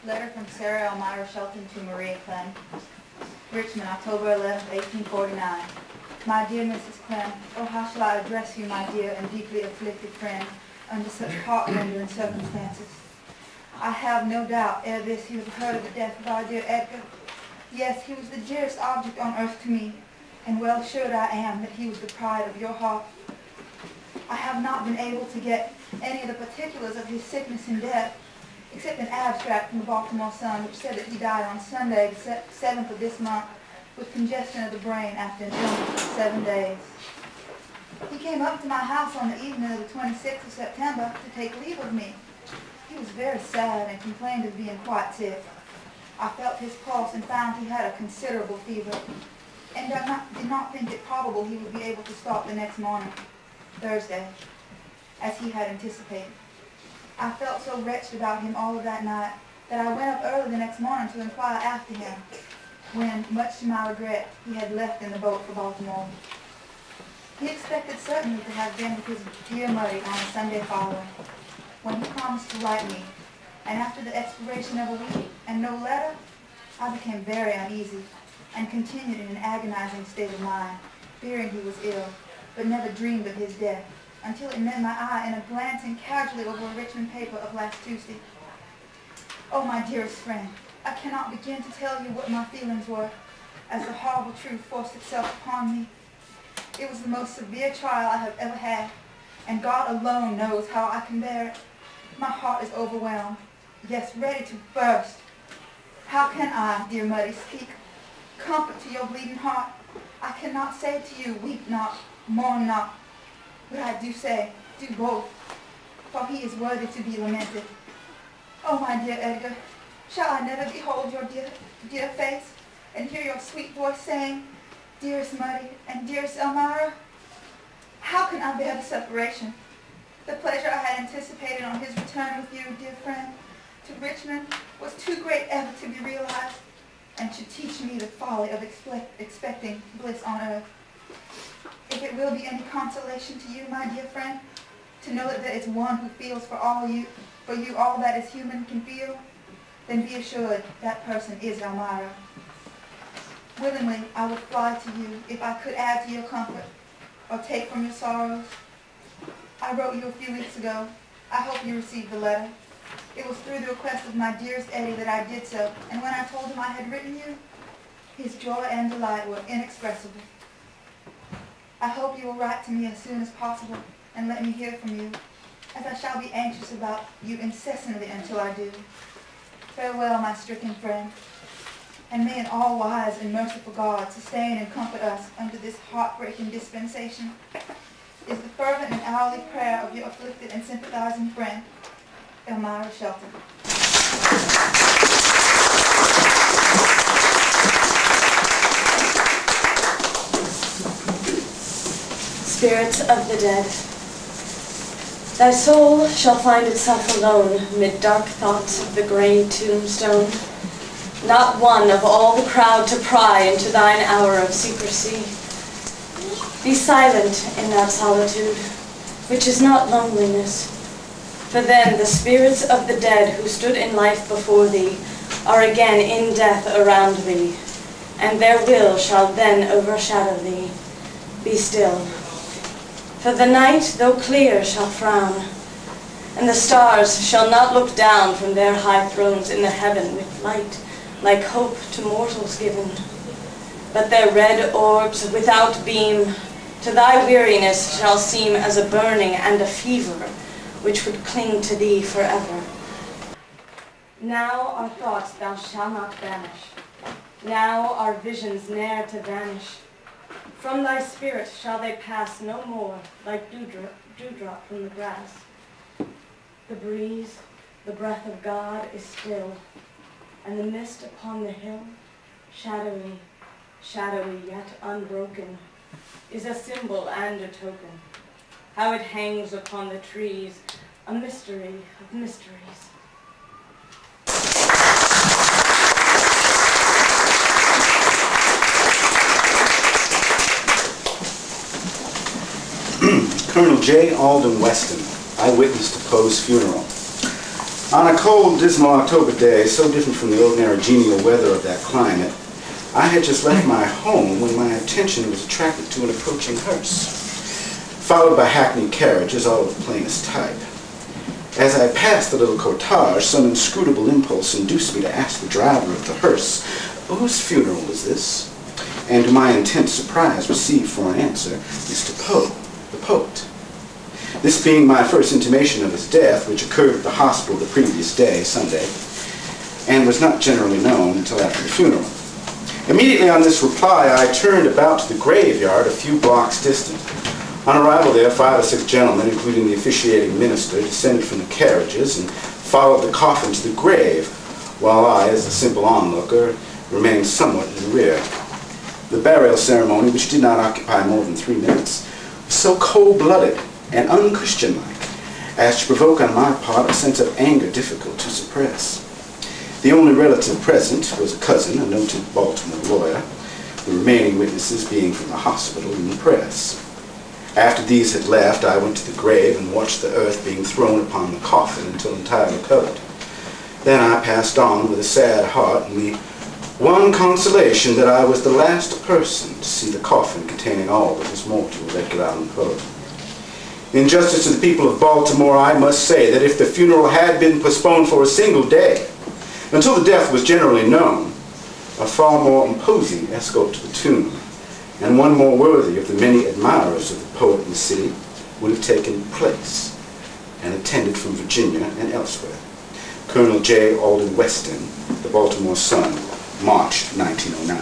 Letter from Sarah Elmira Shelton to Maria Clem. Richmond, October 11, 1849. My dear Mrs. Clem, oh, how shall I address you, my dear and deeply afflicted friend, under such heart-rending circumstances? I have no doubt, ere this, you have heard of the death of our dear Edgar. Yes, he was the dearest object on earth to me, and well assured I am that he was the pride of your heart. I have not been able to get any of the particulars of his sickness and death, except an abstract from the Baltimore Sun, which said that he died on Sunday, the 7th of this month, with congestion of the brain after an illness for 7 days. He came up to my house on the evening of the 26th of September to take leave of me. He was very sad and complained of being quite sick. I felt his pulse and found he had a considerable fever, and did not think it probable he would be able to start the next morning, Thursday, as he had anticipated. I felt so wretched about him all of that night that I went up early the next morning to inquire after him, when, much to my regret, he had left in the boat for Baltimore. He expected certainly to have been with his dear Muddy on the Sunday following, when he promised to write me, and after the expiration of a week and no letter, I became very uneasy and continued in an agonizing state of mind, fearing he was ill, but never dreamed of his death, until it met my eye in a glancing casually over a Richmond paper of last Tuesday. Oh, my dearest friend, I cannot begin to tell you what my feelings were as the horrible truth forced itself upon me. It was the most severe trial I have ever had, and God alone knows how I can bear it. My heart is overwhelmed, yes, ready to burst. How can I, dear Muddy, speak comfort to your bleeding heart? I cannot say to you, weep not, mourn not. But I do say, do both, for he is worthy to be lamented. Oh, my dear Edgar, shall I never behold your dear face, and hear your sweet voice saying, dearest Muddy and dearest Elmira? How can I bear the separation? The pleasure I had anticipated on his return with you, dear friend, to Richmond was too great ever to be realized, and should teach me the folly of expecting bliss on earth. If it will be any consolation to you, my dear friend, to know that there is one who feels for you all that is human can feel, then be assured that person is Elmira. Willingly I would fly to you if I could add to your comfort or take from your sorrows. I wrote you a few weeks ago. I hope you received the letter. It was through the request of my dearest Eddie that I did so, and when I told him I had written you, his joy and delight were inexpressible. I hope you will write to me as soon as possible and let me hear from you, as I shall be anxious about you incessantly until I do. Farewell, my stricken friend, and may an all-wise and merciful God sustain and comfort us under this heartbreaking dispensation, is the fervent and hourly prayer of your afflicted and sympathizing friend, Elmira Shelton. Spirits of the dead, thy soul shall find itself alone mid dark thoughts of the grey tombstone, not one of all the crowd to pry into thine hour of secrecy. Be silent in that solitude, which is not loneliness, for then the spirits of the dead who stood in life before thee are again in death around thee, and their will shall then overshadow thee. Be still. For the night, though clear, shall frown, and the stars shall not look down from their high thrones in the heaven with light, like hope to mortals given. But their red orbs without beam to thy weariness shall seem as a burning and a fever, which would cling to thee forever. Now our thoughts thou shalt not banish, now our visions ne'er to vanish. From thy spirit shall they pass no more, like dewdrop from the grass. The breeze, the breath of God, is still, and the mist upon the hill, shadowy, shadowy yet unbroken, is a symbol and a token. How it hangs upon the trees, a mystery of mysteries. Colonel J. Alden Weston, eyewitness to Poe's funeral. On a cold, dismal October day, so different from the ordinary genial weather of that climate, I had just left my home when my attention was attracted to an approaching hearse, followed by hackney carriages, all of the plainest type. As I passed the little cortege, some inscrutable impulse induced me to ask the driver of the hearse, "Whose funeral is this?" And to my intense surprise received for an answer Mr. Poe, the poet. This being my first intimation of his death, which occurred at the hospital the previous day, Sunday, and was not generally known until after the funeral. Immediately on this reply, I turned about to the graveyard a few blocks distant. On arrival there, 5 or 6 gentlemen, including the officiating minister, descended from the carriages and followed the coffin to the grave, while I, as a simple onlooker, remained somewhat in the rear. The burial ceremony, which did not occupy more than 3 minutes, was so cold-blooded and unchristian-like as to provoke on my part a sense of anger difficult to suppress. The only relative present was a cousin, a noted Baltimore lawyer, the remaining witnesses being from the hospital and the press. After these had left, I went to the grave and watched the earth being thrown upon the coffin until entirely covered. Then I passed on with a sad heart and the one consolation that I was the last person to see the coffin containing all that was mortal of Edgar Allan Poe. In justice to the people of Baltimore, I must say that if the funeral had been postponed for a single day, until the death was generally known, a far more imposing escort to the tomb, and one more worthy of the many admirers of the poet in the city, would have taken place, and attended from Virginia and elsewhere. Colonel J. Alden Weston, The Baltimore Sun, March 1909.